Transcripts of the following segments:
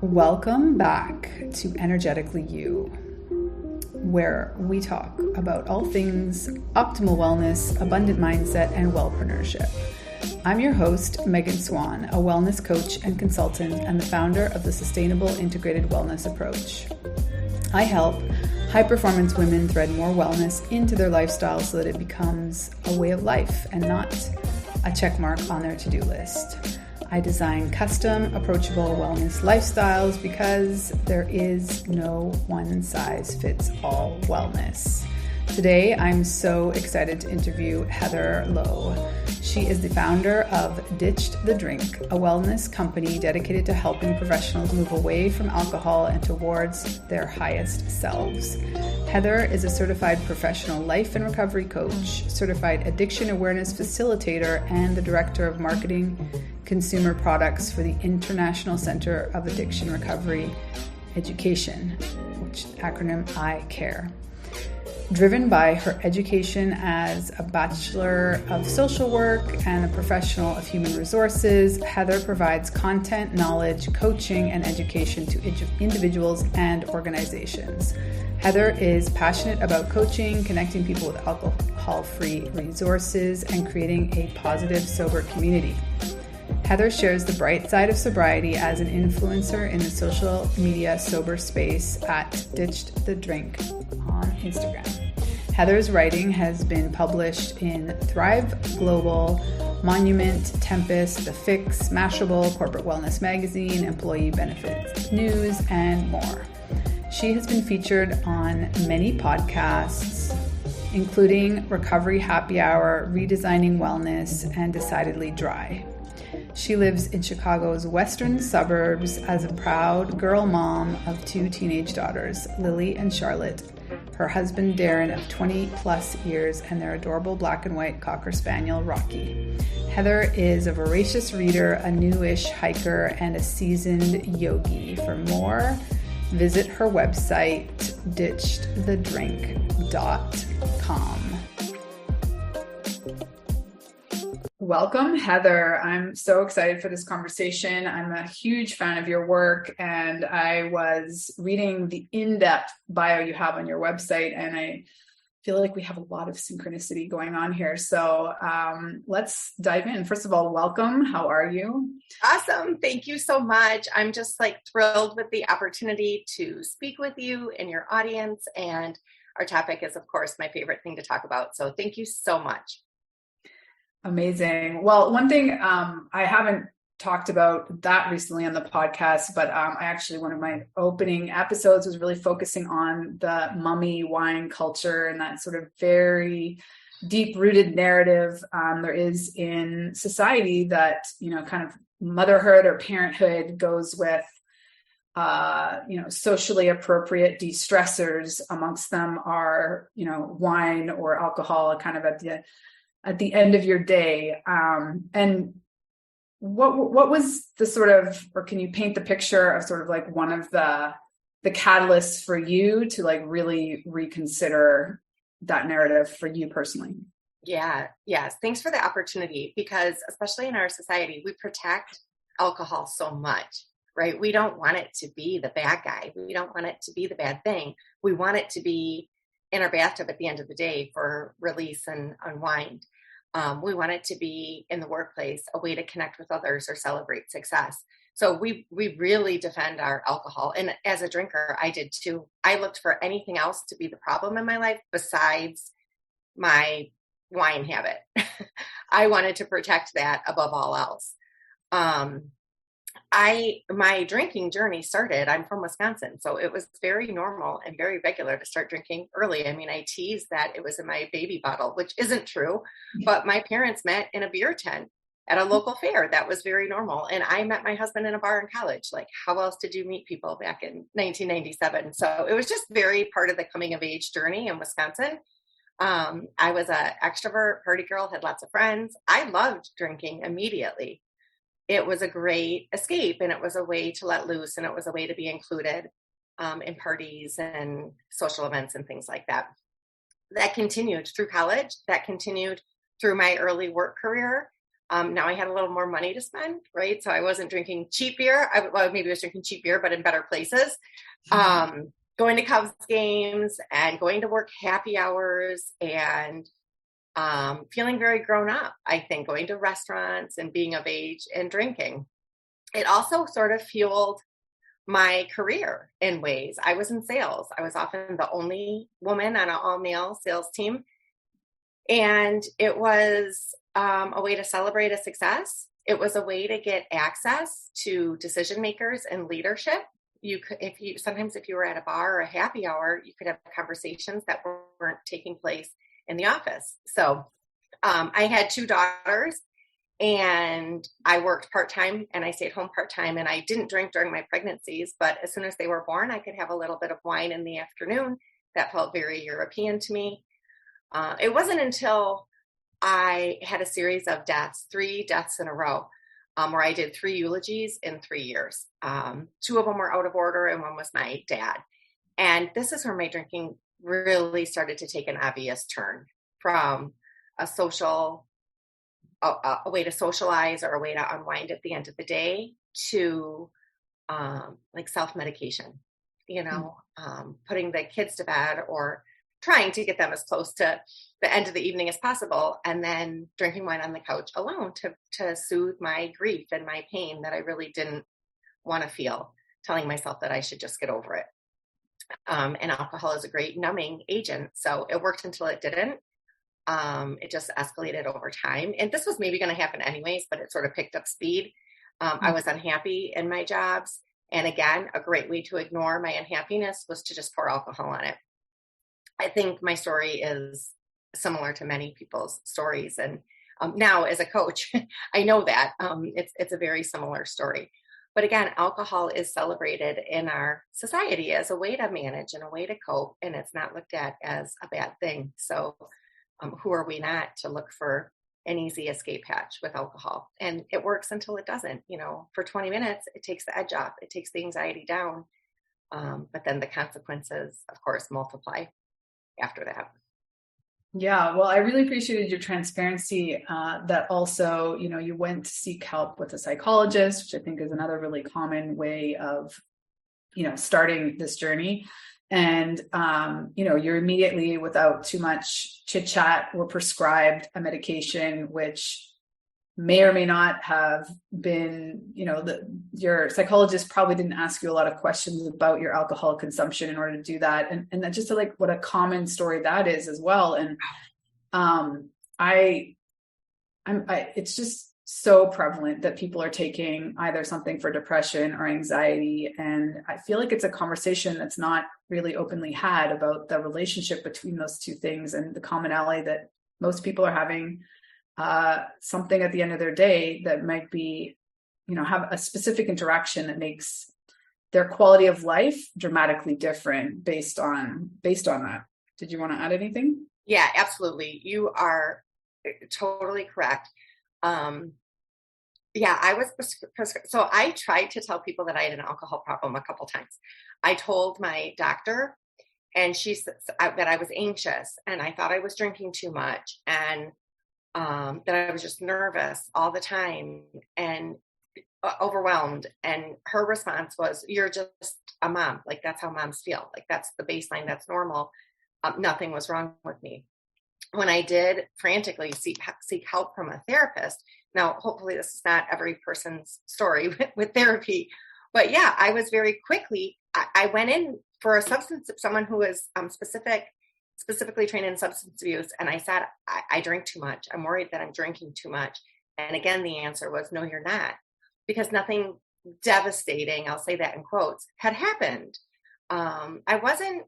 Welcome back to Energetically You, where we talk about all things optimal wellness, abundant mindset, and wellpreneurship. I'm your host, Megan Swan, a wellness coach and consultant and the founder of the Sustainable Integrated Wellness Approach. I help high-performance women thread more wellness into their lifestyle so that it becomes a way of life and not a check mark on their to-do list. I design custom, approachable wellness lifestyles because there is no one-size-fits-all wellness. Today, I'm so excited to interview Heather Lowe. She is the founder of Ditched the Drink, a wellness company dedicated to helping professionals move away from alcohol and towards their highest selves. Heather is a certified professional life and recovery coach, certified addiction awareness facilitator, and the director of marketing consumer products for the International Center of Addiction Recovery Education, which acronym ICARE. Driven by her education as a Bachelor of Social Work and a professional of human resources, Heather provides content, knowledge, coaching, and education to individuals and organizations. Heather is passionate about coaching, connecting people with alcohol-free resources, and creating a positive, sober community. Heather shares the bright side of sobriety as an influencer in the social media sober space at Ditched the Drink on Instagram. Heather's writing has been published in Thrive Global, Monument, Tempest, The Fix, Mashable, Corporate Wellness Magazine, Employee Benefits News, and more. She has been featured on many podcasts, including Recovery Happy Hour, Redesigning Wellness, and Decidedly Dry. She lives in Chicago's western suburbs as a proud girl mom of two teenage daughters, Lily and Charlotte, her husband Darren of 20 plus years, and their adorable black and white Cocker Spaniel, Rocky. Heather is a voracious reader, a newish hiker, and a seasoned yogi. For more, visit her website, ditchedthedrink.com. Welcome, Heather. I'm so excited for this conversation. I'm a huge fan of your work, and I was reading the in-depth bio you have on your website, and I feel like we have a lot of synchronicity going on here. So let's dive in. First of all, welcome. How are you? Awesome. Thank you so much. I'm just thrilled with the opportunity to speak with you and your audience. And our topic is, of course, my favorite thing to talk about. So thank you so much. Amazing. Well, one thing I haven't talked about that recently on the podcast, but one of my opening episodes was really focusing on the mummy wine culture and that sort of very deep-rooted narrative there is in society that, kind of motherhood or parenthood goes with, socially appropriate de-stressors. Amongst them are, wine or alcohol kind of at the end of your day. And what was the sort of, or can you paint the picture of sort of like one of the catalysts for you to really reconsider that narrative for you personally? Yeah. Yes. Thanks for the opportunity, because especially in our society, we protect alcohol so much, right? We don't want it to be the bad guy. We don't want it to be the bad thing. We want it to be in our bathtub at the end of the day for release and unwind. We want it to be in the workplace, a way to connect with others or celebrate success. So we really defend our alcohol. And as a drinker, I did too. I looked for anything else to be the problem in my life besides my wine habit. I wanted to protect that above all else. My drinking journey started, I'm from Wisconsin, so it was very normal and very regular to start drinking early. I mean, I teased that it was in my baby bottle, which isn't true, but my parents met in a beer tent at a local fair. That was very normal. And I met my husband in a bar in college. How else did you meet people back in 1997? So it was just very part of the coming of age journey in Wisconsin. I was an extrovert party girl, had lots of friends. I loved drinking immediately. It was a great escape, and it was a way to let loose, and it was a way to be included in parties and social events and things like that. That continued through college. That continued through my early work career. Now I had a little more money to spend, right? So I wasn't drinking cheap beer. Maybe I was drinking cheap beer, but in better places. Going to Cubs games and going to work happy hours and feeling very grown up, I think, going to restaurants and being of age and drinking. It also sort of fueled my career in ways. I was in sales. I was often the only woman on an all-male sales team. And it was a way to celebrate a success. It was a way to get access to decision makers and leadership. You could, sometimes if you were at a bar or a happy hour, you could have conversations that weren't taking place in the office. So I had 2 daughters, and I worked part-time and I stayed home part-time, and I didn't drink during my pregnancies, but as soon as they were born, I could have a little bit of wine in the afternoon. That felt very European to me. It wasn't until I had a series of deaths, 3 deaths in a row, where I did 3 eulogies in 3 years. 2 of them were out of order and one was my dad. And this is where my drinking really started to take an obvious turn from a way to socialize or a way to unwind at the end of the day to like self-medication, putting the kids to bed or trying to get them as close to the end of the evening as possible, and then drinking wine on the couch alone to soothe my grief and my pain that I really didn't want to feel, telling myself that I should just get over it. And alcohol is a great numbing agent. So it worked until it didn't. It just escalated over time. And this was maybe going to happen anyways, but it sort of picked up speed. I was unhappy in my jobs. And again, a great way to ignore my unhappiness was to just pour alcohol on it. I think my story is similar to many people's stories. And now as a coach, I know that it's a very similar story. But again, alcohol is celebrated in our society as a way to manage and a way to cope, and it's not looked at as a bad thing. So who are we not to look for an easy escape hatch with alcohol? And it works until it doesn't. For 20 minutes, it takes the edge off. It takes the anxiety down. But then the consequences, of course, multiply after that. Yeah, well, I really appreciated your transparency that also, you went to seek help with a psychologist, which I think is another really common way of, starting this journey. And, you're immediately, without too much chit chat, were prescribed a medication, which may or may not have been, your psychologist probably didn't ask you a lot of questions about your alcohol consumption in order to do that. And that's just like what a common story that is as well. And it's just so prevalent that people are taking either something for depression or anxiety. And I feel like it's a conversation that's not really openly had about the relationship between those two things and the commonality that most people are having something at the end of their day that might be, have a specific interaction that makes their quality of life dramatically different based on that. Did you want to add anything? Yeah, absolutely. You are totally correct. I was prescribed. So I tried to tell people that I had an alcohol problem a couple times. I told my doctor, and she said that I was anxious and I thought I was drinking too much, and that I was just nervous all the time and overwhelmed. And her response was, "You're just a mom. Like, that's how moms feel. Like, that's the baseline. That's normal." Nothing was wrong with me. When I did frantically seek help from a therapist, now hopefully this is not every person's story with therapy, but yeah, I was very quickly, I went in for someone who was specifically trained in substance abuse. And I said, I drink too much. I'm worried that I'm drinking too much. And again, the answer was, no, you're not, because nothing devastating, I'll say that in quotes, had happened. I wasn't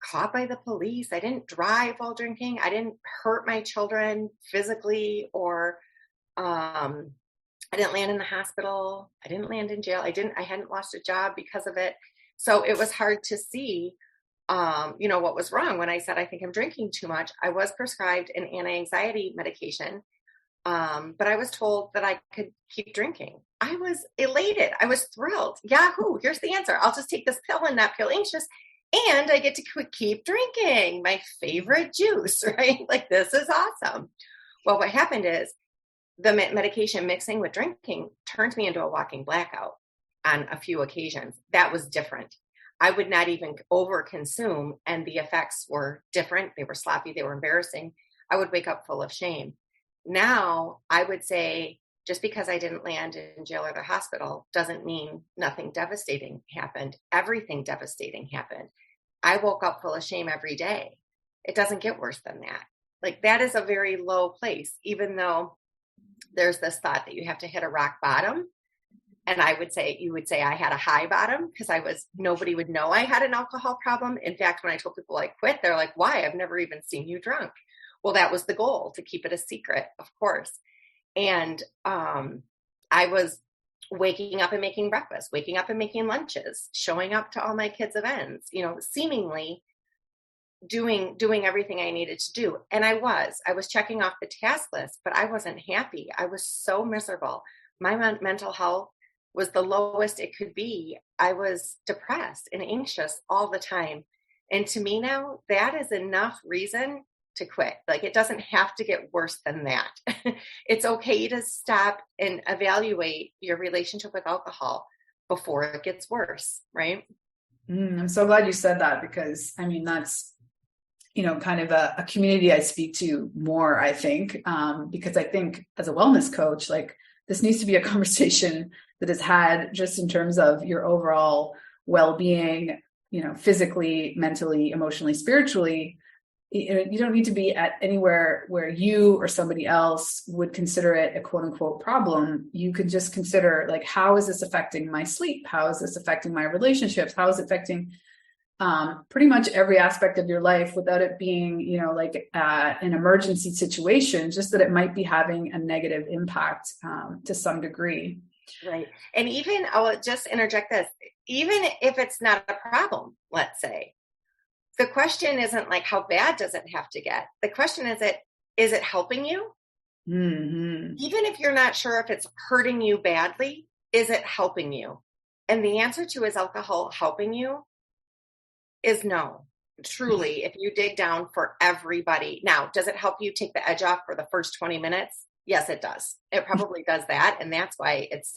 caught by the police. I didn't drive while drinking. I didn't hurt my children physically, or I didn't land in the hospital. I didn't land in jail. I hadn't lost a job because of it. So it was hard to see, what was wrong. When I said, I think I'm drinking too much, I was prescribed an anti-anxiety medication. But I was told that I could keep drinking. I was elated. I was thrilled. Yahoo, here's the answer. I'll just take this pill and not feel anxious. And I get to keep drinking my favorite juice, right? Like, this is awesome. Well, what happened is the medication mixing with drinking turned me into a walking blackout on a few occasions. That was different. I would not even overconsume, and the effects were different. They were sloppy. They were embarrassing. I would wake up full of shame. Now, I would say just because I didn't land in jail or the hospital doesn't mean nothing devastating happened. Everything devastating happened. I woke up full of shame every day. It doesn't get worse than that. Like, that is a very low place, even though there's this thought that you have to hit a rock bottom. And you would say I had a high bottom because nobody would know I had an alcohol problem. In fact, when I told people I quit, they're like, why? I've never even seen you drunk. Well, that was the goal, to keep it a secret, of course. And I was waking up and making breakfast, waking up and making lunches, showing up to all my kids' events, seemingly doing everything I needed to do. And I was checking off the task list, but I wasn't happy. I was so miserable. My mental health was the lowest it could be. I was depressed and anxious all the time. And to me now, that is enough reason to quit. Like, it doesn't have to get worse than that. It's okay to stop and evaluate your relationship with alcohol before it gets worse, right? I'm so glad you said that, because that's, kind of a community I speak to more, I think, because I think as a wellness coach, like, this needs to be a conversation that is had just in terms of your overall well-being, physically, mentally, emotionally, spiritually. You don't need to be at anywhere where you or somebody else would consider it a quote unquote problem. You can just consider, like, how is this affecting my sleep? How is this affecting my relationships? How is it affecting pretty much every aspect of your life, without it being, an emergency situation, just that it might be having a negative impact to some degree. Right. And even, I'll just interject this, even if it's not a problem, let's say, the question isn't like, how bad does it have to get? The question is it helping you? Mm-hmm. Even if you're not sure if it's hurting you badly, is it helping you? And the answer to, is alcohol helping you, is no. Truly, if you dig down for everybody. Now, does it help you take the edge off for the first 20 minutes? Yes, it does. It probably does that. And that's why it's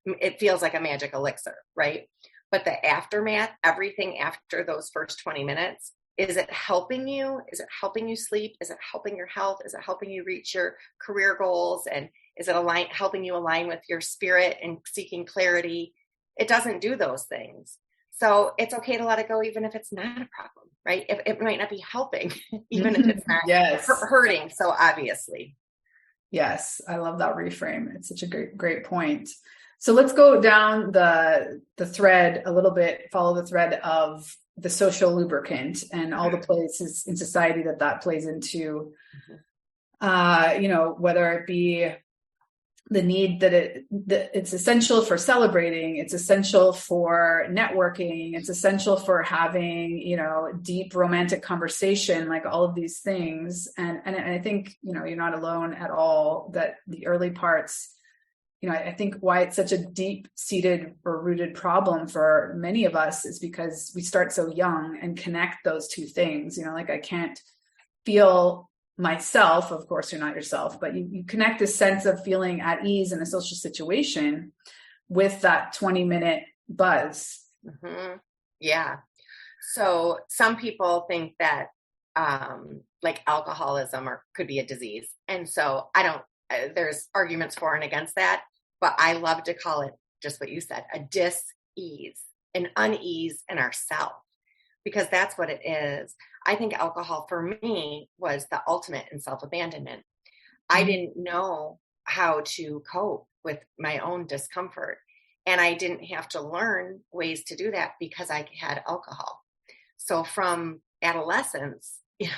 it feels like a magic elixir, right? But the aftermath, everything after those first 20 minutes, is it helping you? Is it helping you sleep? Is it helping your health? Is it helping you reach your career goals? And is it helping you align with your spirit and seeking clarity? It doesn't do those things. So it's okay to let it go, even if it's not a problem, right? If it might not be helping, even if it's not hurting. So obviously. Yes, I love that reframe. It's such a great point. So let's go down the thread a little bit, follow the thread of the social lubricant and all the places in society that plays into, whether it be the need that it's essential for celebrating, it's essential for networking, it's essential for having, deep romantic conversation, like all of these things. And I think, you're not alone at all, that the early parts, I think why it's such a deep-seated or rooted problem for many of us is because we start so young and connect those two things. Like, I can't feel myself, of course you're not yourself, but you connect this sense of feeling at ease in a social situation with that 20-minute buzz. Mm-hmm. Yeah. So some people think that like alcoholism could be a disease. And so there's arguments for and against that, but I love to call it just what you said, a dis-ease, an unease in ourself, because that's what it is. I think alcohol for me was the ultimate in self-abandonment. Mm-hmm. I didn't know how to cope with my own discomfort, and I didn't have to learn ways to do that because I had alcohol. So from adolescence, in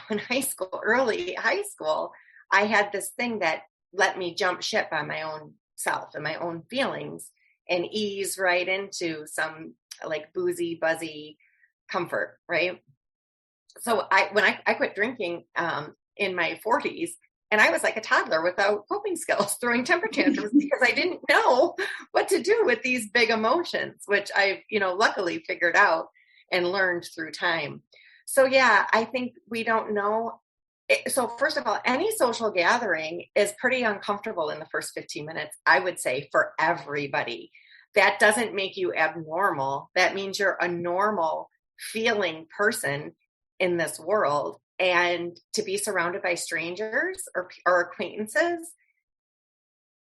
early high school, I had this thing that let me jump ship on my own self and my own feelings and ease right into some like boozy, buzzy comfort, right? So when I quit drinking in my 40s, and I was like a toddler without coping skills, throwing temper tantrums because I didn't know what to do with these big emotions, which I've, luckily figured out and learned through time. So yeah, I think we don't know So first of all, any social gathering is pretty uncomfortable in the first 15 minutes, I would say, for everybody. That doesn't make you abnormal. That means you're a normal feeling person in this world. And to be surrounded by strangers or acquaintances,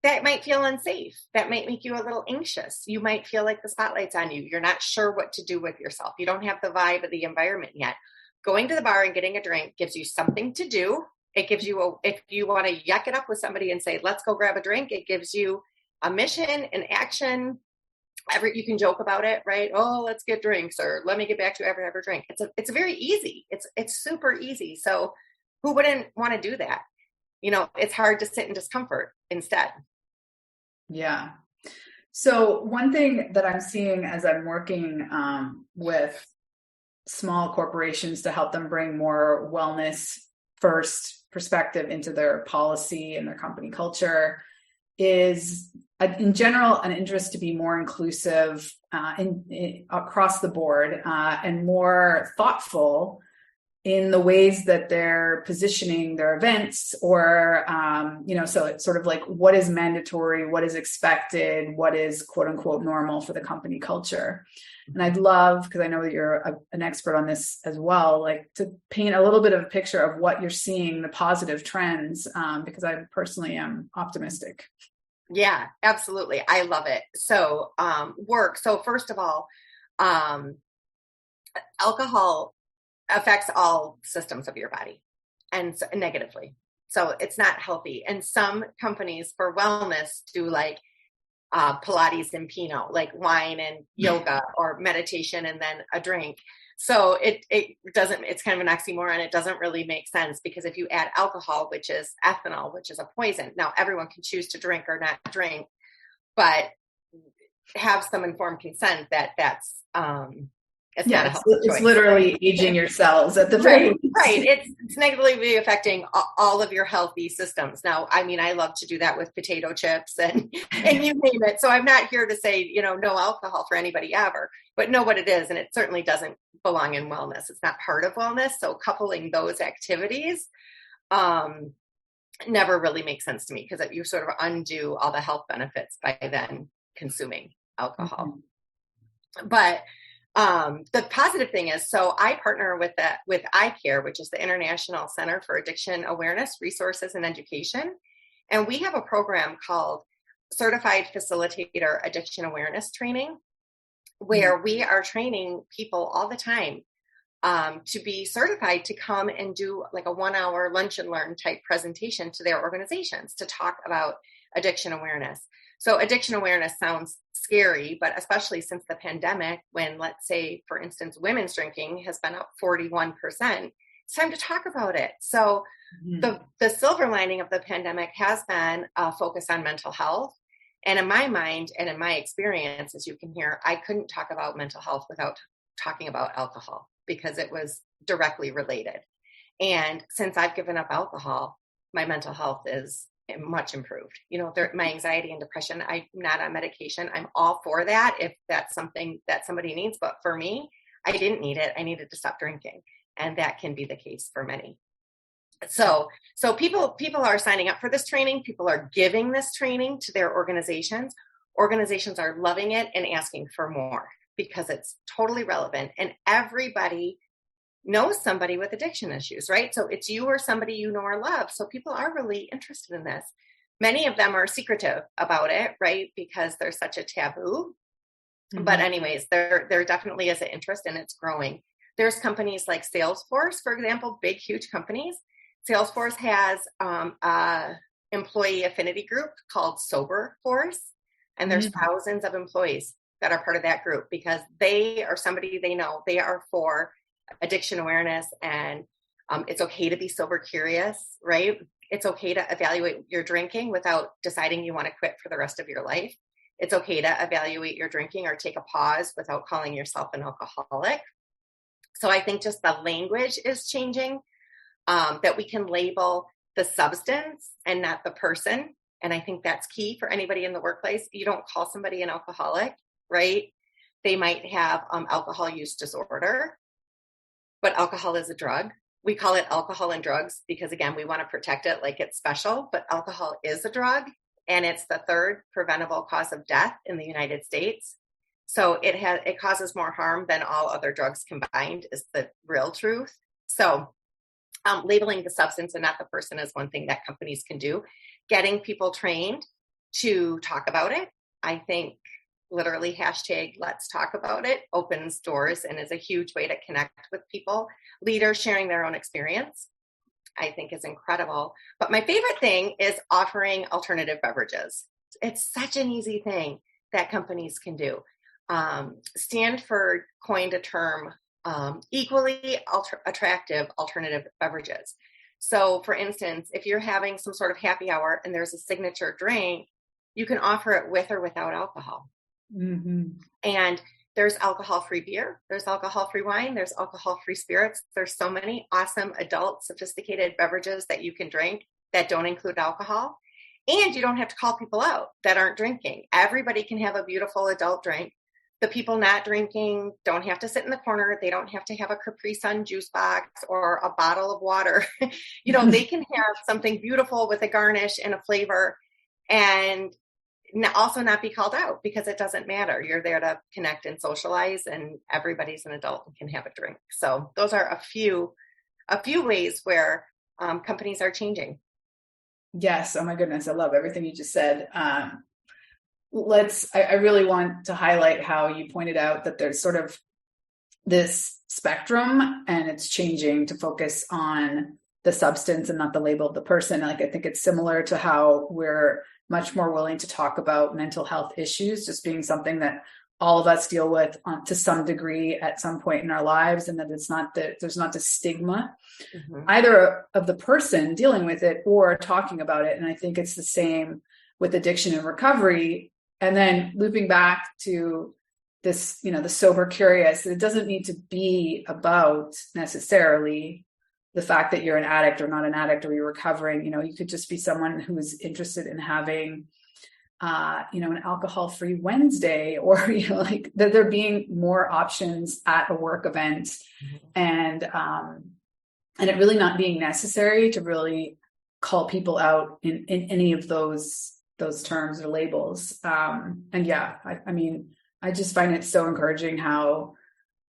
that might feel unsafe. That might make you a little anxious. You might feel like the spotlight's on you. You're not sure what to do with yourself. You don't have the vibe of the environment yet. Going to the bar and getting a drink gives you something to do. It gives you, if you want to yuck it up with somebody and say, let's go grab a drink, it gives you a mission, an action. You can joke about it, right? Oh, let's get drinks, or let me get back to have a drink. It's very easy. It's super easy. So who wouldn't want to do that? It's hard to sit in discomfort instead. Yeah. So one thing that I'm seeing as I'm working with small corporations to help them bring more wellness first perspective into their policy and their company culture is, in general, an interest to be more inclusive across the board and more thoughtful in the ways that they're positioning their events, or, so it's sort of like, what is mandatory, what is expected, what is quote unquote normal for the company culture. And I'd love, because I know that you're an expert on this as well, like to paint a little bit of a picture of what you're seeing, the positive trends, because I personally am optimistic. Yeah, absolutely. I love it. So work. So first of all, alcohol affects all systems of your body, and negatively. So it's not healthy. And some companies for wellness do like Pilates and Pinot, like wine and yoga or meditation and then a drink. So it doesn't, it's kind of an oxymoron. It doesn't really make sense, because if you add alcohol, which is ethanol, which is a poison, now everyone can choose to drink or not drink, but have some informed consent that that's, it's not a healthy choice. It's literally aging your cells at the very least. Right. It's negatively affecting all of your healthy systems. Now, I mean, I love to do that with potato chips and you name it. So I'm not here to say, no alcohol for anybody ever, but know what it is. And it certainly doesn't belong in wellness. It's not part of wellness. So coupling those activities never really makes sense to me, because you sort of undo all the health benefits by then consuming alcohol. Mm-hmm. But the positive thing is, so I partner with iCare, which is the International Center for Addiction Awareness, Resources, and Education. And we have a program called Certified Facilitator Addiction Awareness Training, where we are training people all the time to be certified to come and do like a 1-hour lunch and learn type presentation to their organizations to talk about addiction awareness. So addiction awareness sounds scary, but especially since the pandemic, when, let's say, for instance, women's drinking has been up 41%, it's time to talk about it. So the silver lining of the pandemic has been a focus on mental health. And in my mind and in my experience, as you can hear, I couldn't talk about mental health without talking about alcohol, because it was directly related. And since I've given up alcohol, my mental health is much improved. My anxiety and depression, I'm not on medication. I'm all for that if that's something that somebody needs. But for me, I didn't need it. I needed to stop drinking. And that can be the case for many. So people are signing up for this training. People are giving this training to their organizations. Organizations are loving it and asking for more, because it's totally relevant. And everybody knows somebody with addiction issues, right? So it's you or somebody you know or love. So people are really interested in this. Many of them are secretive about it, right? Because there's such a taboo. Mm-hmm. But anyways, there definitely is an interest, and it's growing. There's companies like Salesforce, for example, big, huge companies. Salesforce has a employee affinity group called Sober Force, and there's thousands of employees that are part of that group, because they are somebody they know. They are for addiction awareness, and it's okay to be sober curious, right? It's okay to evaluate your drinking without deciding you want to quit for the rest of your life. It's okay to evaluate your drinking or take a pause without calling yourself an alcoholic. So I think just the language is changing, that we can label the substance and not the person. And I think that's key for anybody in the workplace. You don't call somebody an alcoholic, right? They might have alcohol use disorder, but alcohol is a drug, we call it alcohol and drugs because, again, we want to protect it like it's special, but alcohol is a drug, and it's the third preventable cause of death in the United States. So it causes more harm than all other drugs combined is the real truth. So labeling the substance and not the person is one thing that companies can do. Getting people trained to talk about it, I think literally hashtag let's talk about it opens doors and is a huge way to connect with people. Leaders sharing their own experience, I think, is incredible. But my favorite thing is offering alternative beverages. It's such an easy thing that companies can do. Stanford coined a term, equally attractive alternative beverages. So for instance, if you're having some sort of happy hour and there's a signature drink, you can offer it with or without alcohol. Mm-hmm. And there's alcohol-free beer, there's alcohol-free wine, there's alcohol-free spirits. There's so many awesome adult sophisticated beverages that you can drink that don't include alcohol. And you don't have to call people out that aren't drinking. Everybody can have a beautiful adult drink. The people not drinking don't have to sit in the corner. They don't have to have a Capri Sun juice box or a bottle of water. They can have something beautiful with a garnish and a flavor and also not be called out because it doesn't matter. You're there to connect and socialize, and everybody's an adult and can have a drink. So those are a few ways where companies are changing. Yes. Oh my goodness. I love everything you just said. I really want to highlight how you pointed out that there's sort of this spectrum and it's changing to focus on the substance and not the label of the person. Like, I think it's similar to how we're much more willing to talk about mental health issues, just being something that all of us deal with to some degree at some point in our lives, and that there's not the stigma either of the person dealing with it or talking about it. And I think it's the same with addiction and recovery. And then looping back to this, the sober curious, it doesn't need to be about necessarily the fact that you're an addict or not an addict or you're recovering. You could just be someone who's interested in having an alcohol-free Wednesday, or like that there being more options at a work event, and it really not being necessary to really call people out in any of those terms or labels. I just find it so encouraging how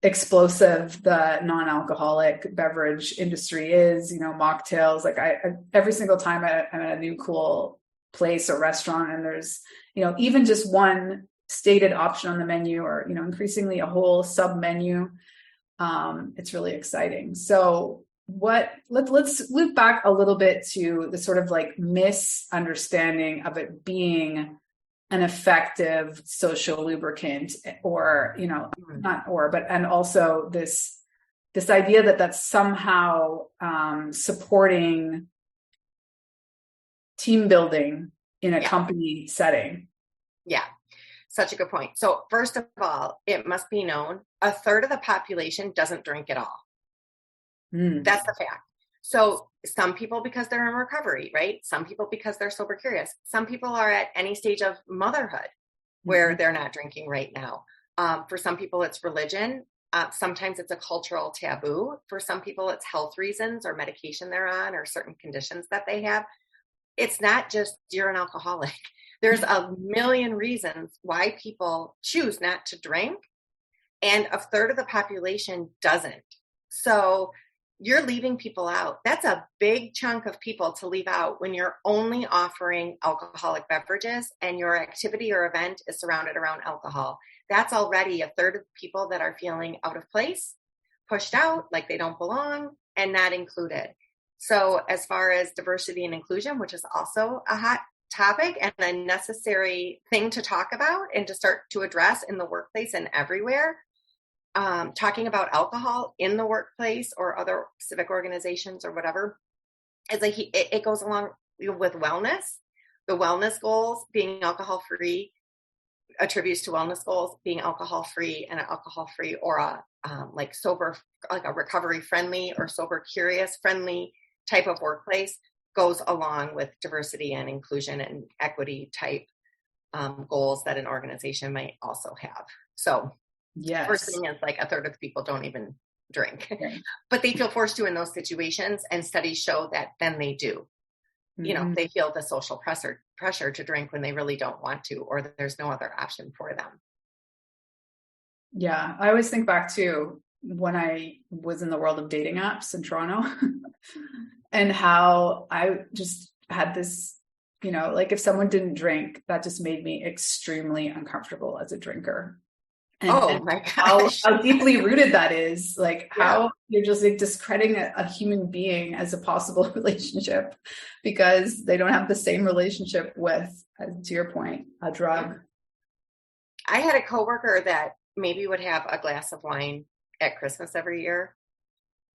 explosive the non-alcoholic beverage industry is. Mocktails. Like I every single time I'm at a new cool place or restaurant and there's even just one stated option on the menu, or increasingly a whole sub menu, it's really exciting. So let's loop back a little bit to the sort of like misunderstanding of it being an effective social lubricant, or and also this idea that that's somehow supporting team building in a company setting. Yeah, such a good point. So first of all, it must be known a third of the population doesn't drink at all. That's the fact. So some people because they're in recovery, right? Some people because they're sober curious. Some people are at any stage of motherhood where they're not drinking right now. For some people, it's religion. Sometimes it's a cultural taboo. For some people, it's health reasons or medication they're on or certain conditions that they have. It's not just you're an alcoholic. There's a million reasons why people choose not to drink, and a third of the population doesn't. So you're leaving people out. That's a big chunk of people to leave out when you're only offering alcoholic beverages and your activity or event is surrounded around alcohol. That's already a third of people that are feeling out of place, pushed out, like they don't belong, and not included. So as far as diversity and inclusion, which is also a hot topic and a necessary thing to talk about and to start to address in the workplace and everywhere, talking about alcohol in the workplace or other civic organizations or whatever, it goes along with wellness. The wellness goals being alcohol-free attributes to wellness goals being alcohol-free, and an alcohol-free or a sober, like a recovery-friendly or sober curious friendly type of workplace goes along with diversity and inclusion and equity type goals that an organization might also have. So yes. First thing is like a third of the people don't even drink, Right. but they feel forced to in those situations. And studies show that then they do. They feel the social pressure to drink when they really don't want to, or that there's no other option for them. Yeah. I always think back to when I was in the world of dating apps in Toronto and how I just had this, like if someone didn't drink, that just made me extremely uncomfortable as a drinker. And My how gosh. deeply rooted that is, like how you're just like discrediting a human being as a possible relationship because they don't have the same relationship with, to your point, a drug. I had a coworker that maybe would have a glass of wine at Christmas every year.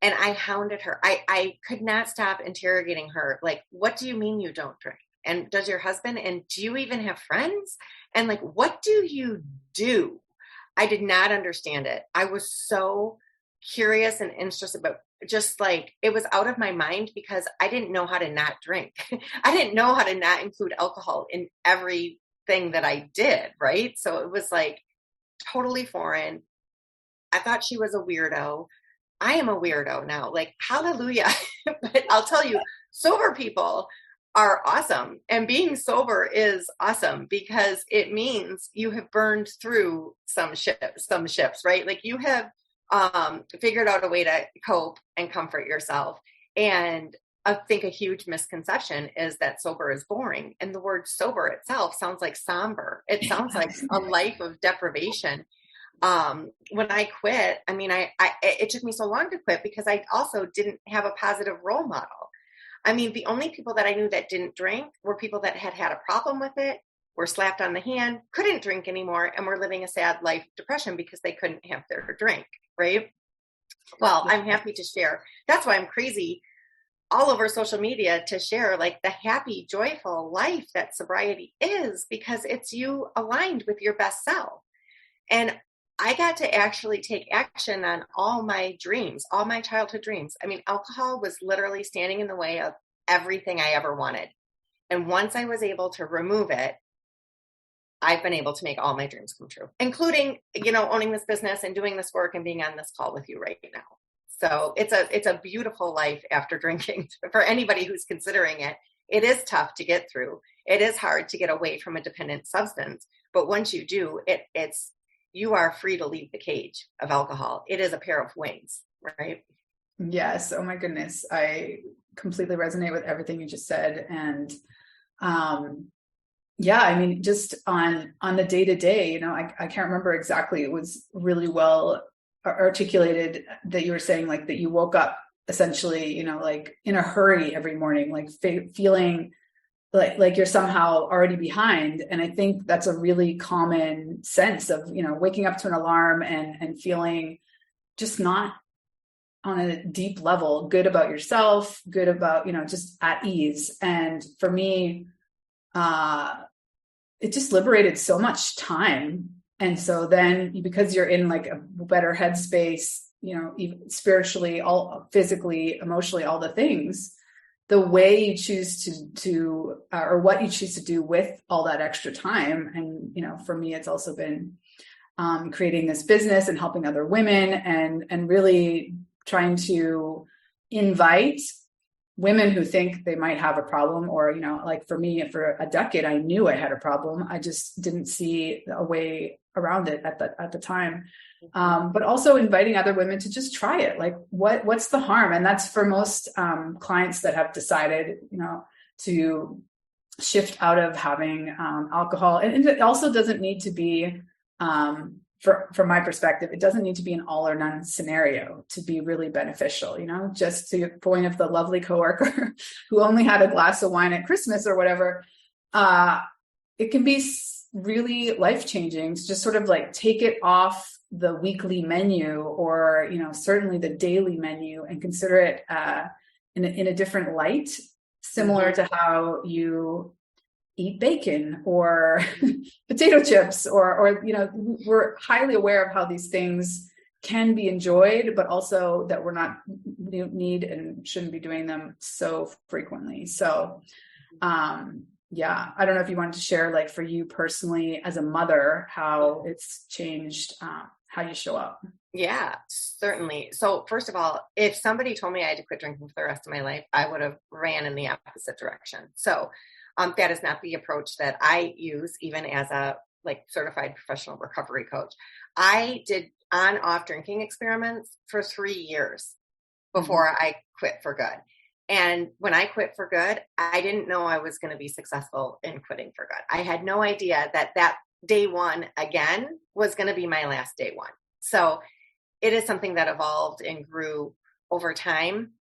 And I hounded her. I could not stop interrogating her. Like, what do you mean you don't drink? And does your husband, and do you even have friends? And like, what do you do? I did not understand it. I was so curious and interested, but just like, it was out of my mind because I didn't know how to not drink. I didn't know how to not include alcohol in everything that I did. Right. So it was like totally foreign. I thought she was a weirdo. I am a weirdo now, like, hallelujah. But I'll tell you, sober people are awesome. And being sober is awesome because it means you have burned through some ships, right? Like you have figured out a way to cope and comfort yourself. And I think a huge misconception is that sober is boring. And the word sober itself sounds like somber. It sounds like a life of deprivation. When I quit, I mean, it took me so long to quit because I also didn't have a positive role model. I mean, the only people that I knew that didn't drink were people that had a problem with it, were slapped on the hand, couldn't drink anymore, and were living a sad life of depression because they couldn't have their drink, right? Well, I'm happy to share. That's why I'm crazy all over social media to share like the happy, joyful life that sobriety is, because it's you aligned with your best self. And I got to actually take action on all my dreams, all my childhood dreams. I mean, alcohol was literally standing in the way of everything I ever wanted. And once I was able to remove it, I've been able to make all my dreams come true, including, owning this business and doing this work and being on this call with you right now. So it's a beautiful life after drinking for anybody who's considering it. It is tough to get through. It is hard to get away from a dependent substance. But once you do, you are free to leave the cage of alcohol. It is a pair of wings, right? Yes. Oh my goodness. I completely resonate with everything you just said. And, I mean, just on the day to day, I can't remember exactly. It was really well articulated that you were saying like that you woke up essentially, like in a hurry every morning, like feeling like you're somehow already behind. And I think that's a really common sense of, waking up to an alarm and feeling just not on a deep level, good about yourself, good about, just at ease. And for me, it just liberated so much time. And so then because you're in like a better headspace, even spiritually, all physically, emotionally, all the things, the way you choose to or what you choose to do with all that extra time. And, for me, it's also been creating this business and helping other women and really trying to invite women who think they might have a problem or, like for me, for a decade, I knew I had a problem. I just didn't see a way around it at the time. But also inviting other women to just try it. Like what's the harm? And that's for most clients that have decided, to shift out of having alcohol. And it also doesn't need to be, from my perspective, it doesn't need to be an all or none scenario to be really beneficial, just to your point of the lovely coworker who only had a glass of wine at Christmas or whatever. It can be really life-changing to just sort of like take it off the weekly menu or, certainly the daily menu and consider it in a different light, similar to how you eat bacon or potato chips or, we're highly aware of how these things can be enjoyed, but also that we're not need and shouldn't be doing them so frequently. So, I don't know if you wanted to share, like for you personally as a mother, how it's changed how you show up. Yeah, certainly. So first of all, if somebody told me I had to quit drinking for the rest of my life, I would have ran in the opposite direction. So that is not the approach that I use, even as a like certified professional recovery coach. I did on-off drinking experiments for 3 years before I quit for good. And when I quit for good, I didn't know I was going to be successful in quitting for good. I had no idea that that day one again was going to be my last day one. So it is something that evolved and grew over time.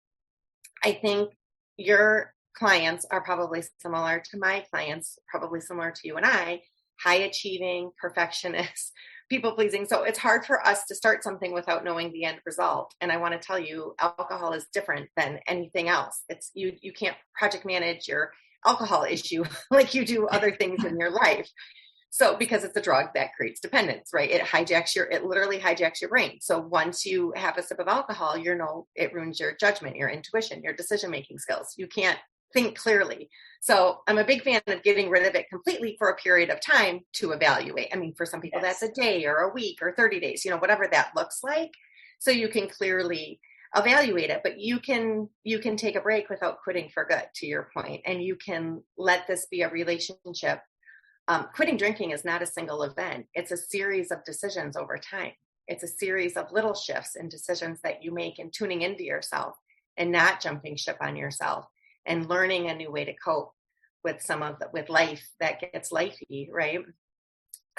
I think your clients are probably similar to my clients, probably similar to you and I, high achieving, perfectionists, people pleasing. So it's hard for us to start something without knowing the end result. And I want to tell you, alcohol is different than anything else. It's you can't project manage your alcohol issue like you do other things in your life. So because it's a drug that creates dependence, right? It literally hijacks your brain. So once you have a sip of alcohol, it ruins your judgment, your intuition, your decision-making skills. You can't think clearly. So I'm a big fan of getting rid of it completely for a period of time to evaluate. I mean, for some people, that's a day or a week or 30 days, whatever that looks like. So you can clearly evaluate it, but you can take a break without quitting for good, to your point, and you can let this be a relationship. Quitting drinking is not a single event. It's a series of decisions over time. It's a series of little shifts and decisions that you make and tuning into yourself and not jumping ship on yourself and learning a new way to cope with with life that gets lifey, right?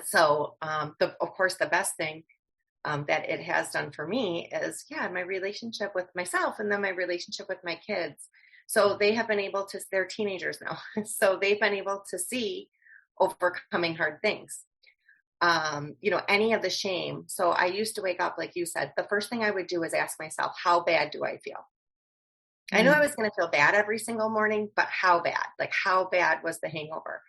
So, of course, the best thing that it has done for me is, my relationship with myself and then my relationship with my kids. So they have been able to, they're teenagers now. So they've been able to see overcoming hard things. Any of the shame. So I used to wake up, like you said, the first thing I would do is ask myself, how bad do I feel? I knew I was going to feel bad every single morning, but how bad? Like, how bad was the hangover?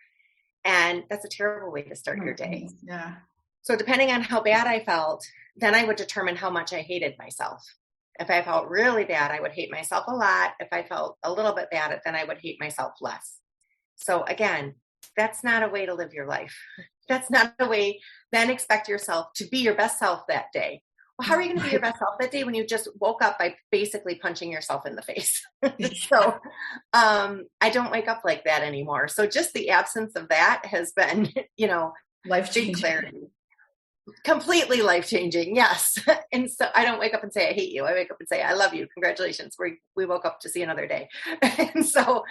And that's a terrible way to start your day. Yeah. So depending on how bad I felt, then I would determine how much I hated myself. If I felt really bad, I would hate myself a lot. If I felt a little bit bad, then I would hate myself less. So again, that's not a way to live your life. That's not a way. Then expect yourself to be your best self that day. Well, how are you going to be your best self that day when you just woke up by basically punching yourself in the face? So I don't wake up like that anymore. So just the absence of that has been, life-changing. Clarity. Completely life-changing. Yes. And so I don't wake up and say, I hate you. I wake up and say, I love you. Congratulations. We woke up to see another day. And so,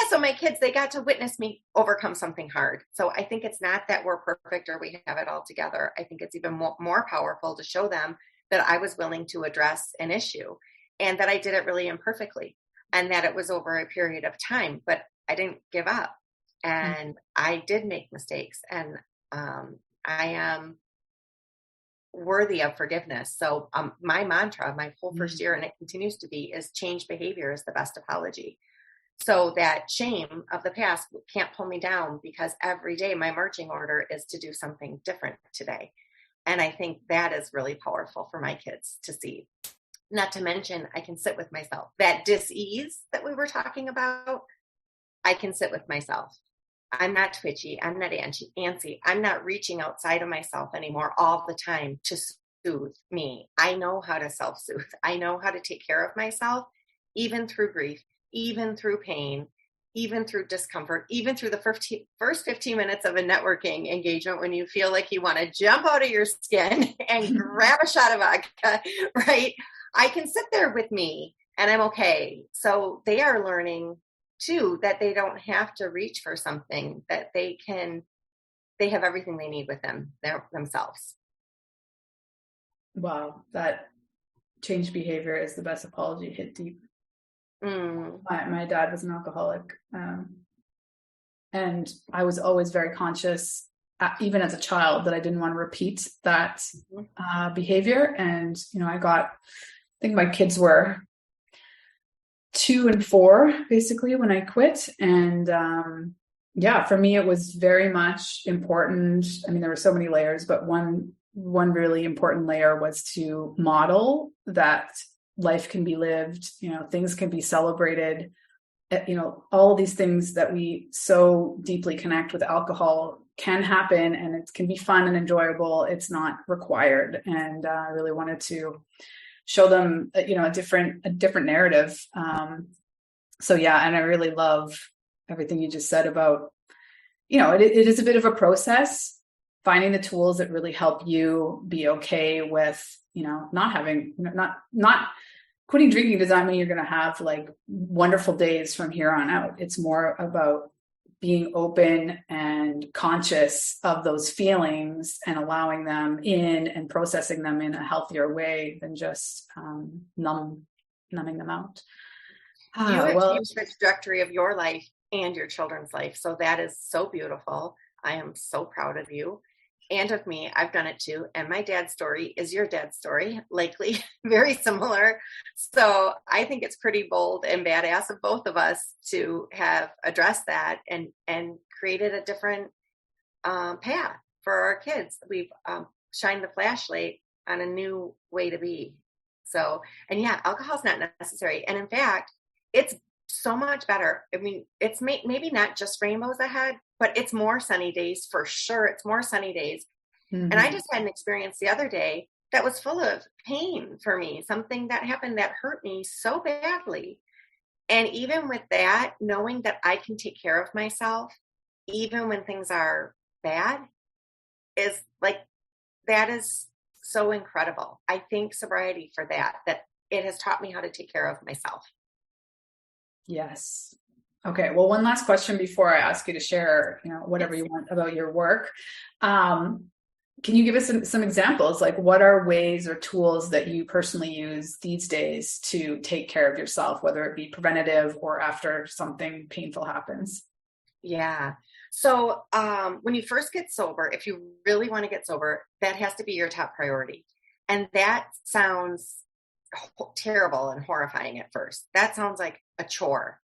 so my kids, they got to witness me overcome something hard. So I think it's not that we're perfect or we have it all together. I think it's even more powerful to show them that I was willing to address an issue and that I did it really imperfectly and that it was over a period of time, but I didn't give up and I did make mistakes and I am worthy of forgiveness. So my mantra, my whole first year, and it continues to be, is change behavior is the best apology. So that shame of the past can't pull me down because every day my marching order is to do something different today. And I think that is really powerful for my kids to see. Not to mention, I can sit with myself. That dis-ease that we were talking about, I can sit with myself. I'm not twitchy. I'm not antsy. I'm not reaching outside of myself anymore all the time to soothe me. I know how to self-soothe. I know how to take care of myself, even through grief, even through pain, even through discomfort, even through the first 15 minutes of a networking engagement when you feel like you want to jump out of your skin and grab a shot of vodka, right? I can sit there with me and I'm okay. So they are learning too that they don't have to reach for something, that they have everything they need with themselves. Wow, that change behavior is the best apology. Hit deep. My dad was an alcoholic, and I was always very conscious, even as a child, that I didn't want to repeat that behavior. And I think my kids were 2 and 4 basically when I quit, and for me it was very much important. I mean, there were so many layers, but one really important layer was to model that life can be lived, things can be celebrated, all these things that we so deeply connect with alcohol can happen, and it can be fun and enjoyable. It's not required. And I really wanted to show them, a different narrative. So yeah, and I really love everything you just said about, it is a bit of a process, finding the tools that really help you be okay with, not having, not quitting drinking does not mean you're going to have like wonderful days from here on out. It's more about being open and conscious of those feelings and allowing them in and processing them in a healthier way than just numbing them out. You have changed the trajectory of your life and your children's life. So that is so beautiful. I am so proud of you and of me. I've done it too. And my dad's story is your dad's story, likely very similar. So I think it's pretty bold and badass of both of us to have addressed that and created a different path for our kids. We've shined the flashlight on a new way to be. So, and yeah, alcohol is not necessary. And in fact, it's so much better. I mean, it's maybe not just rainbows ahead, but it's more sunny days for sure. It's more sunny days. Mm-hmm. And I just had an experience the other day that was full of pain for me, something that happened that hurt me so badly. And even with that, knowing that I can take care of myself, even when things are bad, is like, that is so incredible. I thank sobriety for that it has taught me how to take care of myself. Yes. Okay. Well, one last question before I ask you to share, whatever you want about your work. Can you give us some examples? Like, what are ways or tools that you personally use these days to take care of yourself, whether it be preventative or after something painful happens? Yeah. So when you first get sober, if you really want to get sober, that has to be your top priority. And that sounds terrible and horrifying at first. That sounds like a chore.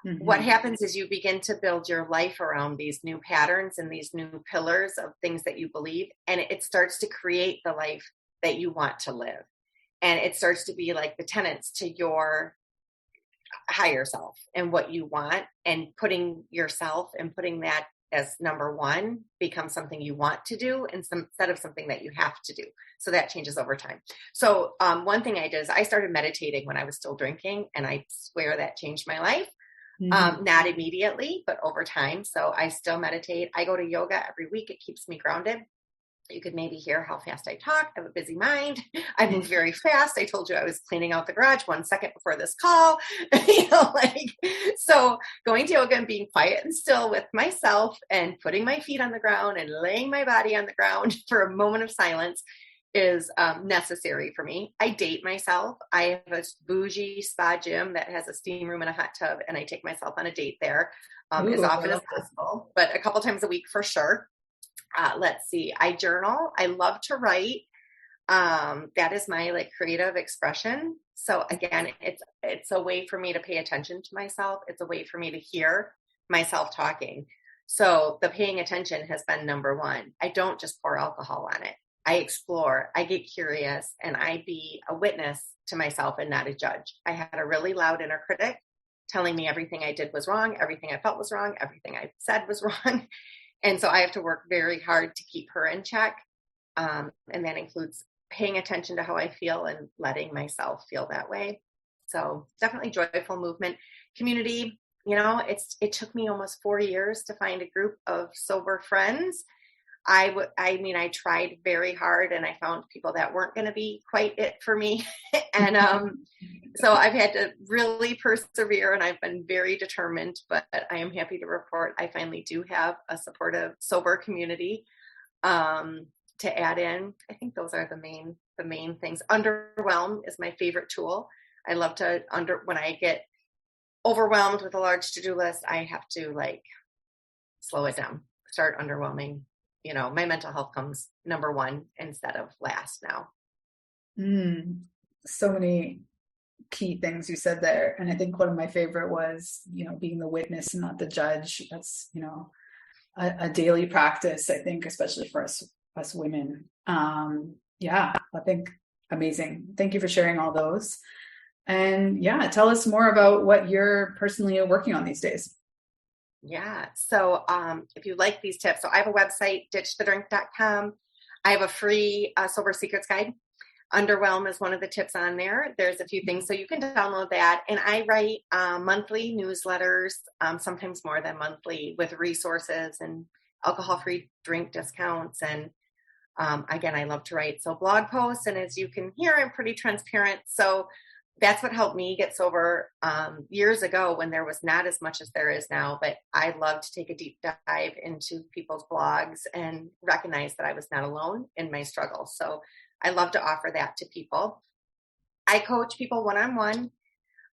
Mm-hmm. What happens is you begin to build your life around these new patterns and these new pillars of things that you believe, and it starts to create the life that you want to live. And it starts to be like the tenets to your higher self and what you want, and putting yourself and putting that as number one becomes something you want to do instead of something that you have to do. So that changes over time. So one thing I did is I started meditating when I was still drinking, and I swear that changed my life. Mm-hmm. Not immediately, but over time. So I still meditate. I go to yoga every week. It keeps me grounded. You could maybe hear how fast I talk. I have a busy mind. I move very fast. I told you I was cleaning out the garage 1 second before this call. So going to yoga and being quiet and still with myself and putting my feet on the ground and laying my body on the ground for a moment of silence is necessary for me. I date myself. I have a bougie spa gym that has a steam room and a hot tub, and I take myself on a date there as often as possible, but a couple times a week for sure. Let's see. I journal. I love to write. That is my creative expression. So again, it's a way for me to pay attention to myself. It's a way for me to hear myself talking. So the paying attention has been number one. I don't just pour alcohol on it. I explore, I get curious, and I be a witness to myself and not a judge. I had a really loud inner critic telling me everything I did was wrong, everything I felt was wrong, everything I said was wrong. And so I have to work very hard to keep her in check. And that includes paying attention to how I feel and letting myself feel that way. So definitely joyful movement. Community, it took me almost 4 years to find a group of sober friends. I tried very hard, and I found people that weren't going to be quite it for me. And so I've had to really persevere, and I've been very determined, but I am happy to report I finally do have a supportive, sober community to add in. I think those are the main things. Underwhelm is my favorite tool. I love to when I get overwhelmed with a large to-do list, I have to slow it down, start underwhelming. My mental health comes number one instead of last now. So many key things you said there. And I think one of my favorite was, being the witness and not the judge. That's, a daily practice, I think, especially for us women. I think amazing. Thank you for sharing all those. And tell us more about what you're personally working on these days. Yeah. So if you like these tips, so I have a website, ditchthedrink.com. I have a free Sober Secrets Guide. Underwhelm is one of the tips on there. There's a few things, so you can download that. And I write monthly newsletters, sometimes more than monthly, with resources and alcohol-free drink discounts. And again, I love to write. So blog posts, and as you can hear, I'm pretty transparent. So that's what helped me get sober years ago when there was not as much as there is now. But I love to take a deep dive into people's blogs and recognize that I was not alone in my struggle. So I love to offer that to people. I coach people one-on-one.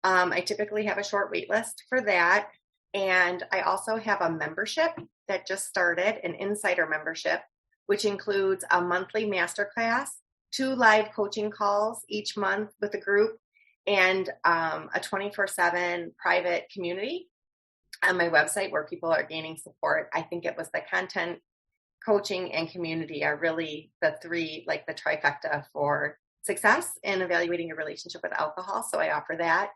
I typically have a short wait list for that. And I also have a membership that just started, an insider membership, which includes a monthly masterclass, 2 live coaching calls each month with a group, and a 24/7 private community on my website where people are gaining support. I think it was the content, coaching, and community are really the 3, like the trifecta for success in evaluating your relationship with alcohol. So I offer that.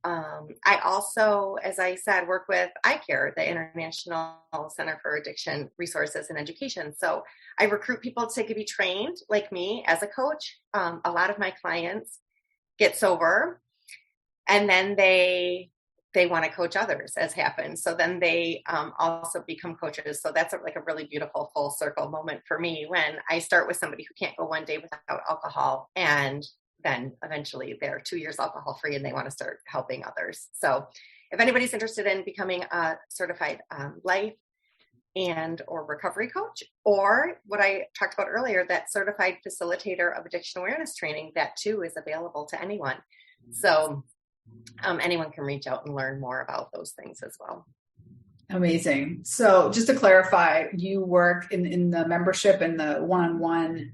I also, as I said, work with iCare, the International Center for Addiction Resources and Education. So I recruit people to be trained like me as a coach. A lot of my clients get sober and then they want to coach others, as happens. So then they also become coaches. So that's like a really beautiful full circle moment for me when I start with somebody who can't go one day without alcohol, and then eventually they're 2 years alcohol free and they want to start helping others. So if anybody's interested in becoming a certified life and or recovery coach, or what I talked about earlier, that certified facilitator of addiction awareness training, that too is available to anyone. So anyone can reach out and learn more about those things as well. Amazing. So just to clarify, you work in the membership and the one-on-one,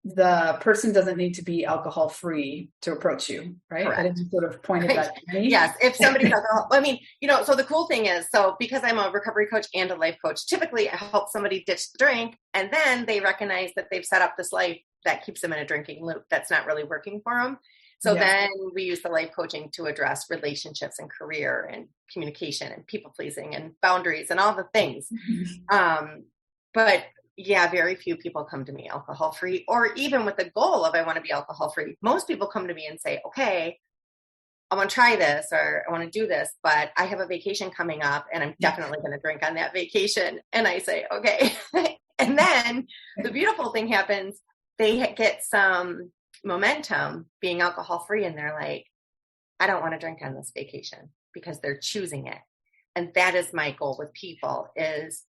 the person doesn't need to be alcohol free to approach you, right? Correct. I didn't sort of pointed that to me. Yes. If somebody's alcohol, I mean, so the cool thing is, so because I'm a recovery coach and a life coach, typically I help somebody ditch the drink, and then they recognize that they've set up this life that keeps them in a drinking loop that's not really working for them. So then we use the life coaching to address relationships and career and communication and people pleasing and boundaries and all the things. But yeah, very few people come to me alcohol free, or even with the goal of I want to be alcohol free. Most people come to me and say, okay, I want to try this, or I want to do this, but I have a vacation coming up and I'm definitely going to drink on that vacation. And I say, okay. And then the beautiful thing happens, they get some momentum being alcohol free, and they're like, I don't want to drink on this vacation, because they're choosing it. And that is my goal with people is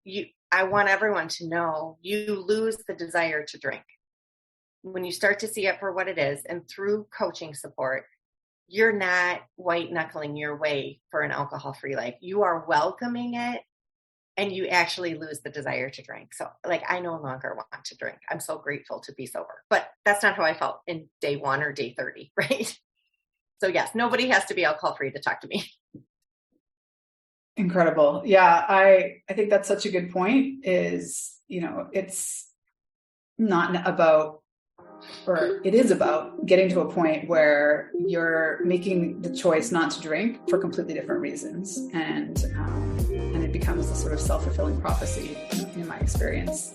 I want everyone to know you lose the desire to drink. When you start to see it for what it is, and through coaching support, you're not white knuckling your way for an alcohol free life. You are welcoming it, and you actually lose the desire to drink. So like, I no longer want to drink. I'm so grateful to be sober, but that's not how I felt in day 1 or day 30, right? So yes, nobody has to be alcohol free to talk to me. Incredible. Yeah. I think that's such a good point is, it's not about, or it is about getting to a point where you're making the choice not to drink for completely different reasons. And it becomes a sort of self-fulfilling prophecy in my experience.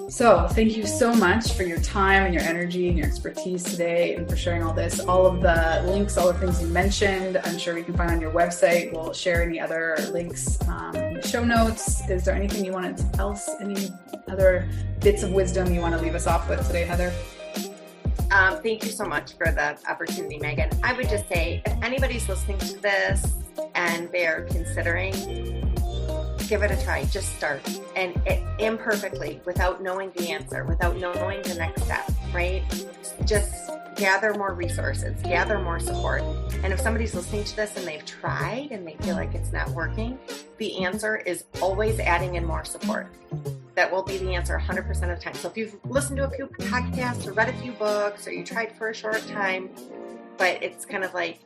So thank you so much for your time and your energy and your expertise today, and for sharing all this. All of the links, all the things you mentioned, I'm sure you can find on your website. We'll share any other links in the show notes. Is there anything you wanted to tell us? Any other bits of wisdom you want to leave us off with today, Heather? Thank you so much for the opportunity, Megan. I would just say, if anybody's listening to this and they're considering, give it a try. Just start, and imperfectly, without knowing the answer, without knowing the next step, right? Just gather more resources, gather more support. And if somebody's listening to this and they've tried and they feel like it's not working, the answer is always adding in more support. That will be the answer 100% of the time. So if you've listened to a few podcasts or read a few books, or you tried for a short time, but it's kind of like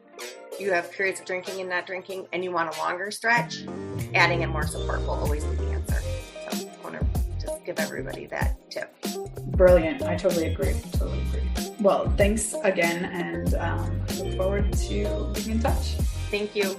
you have periods of drinking and not drinking and you want a longer stretch, adding in more support will always be the answer. So I want to just give everybody that tip. Brilliant. I totally agree. Well, thanks again, and I look forward to being in touch. Thank you.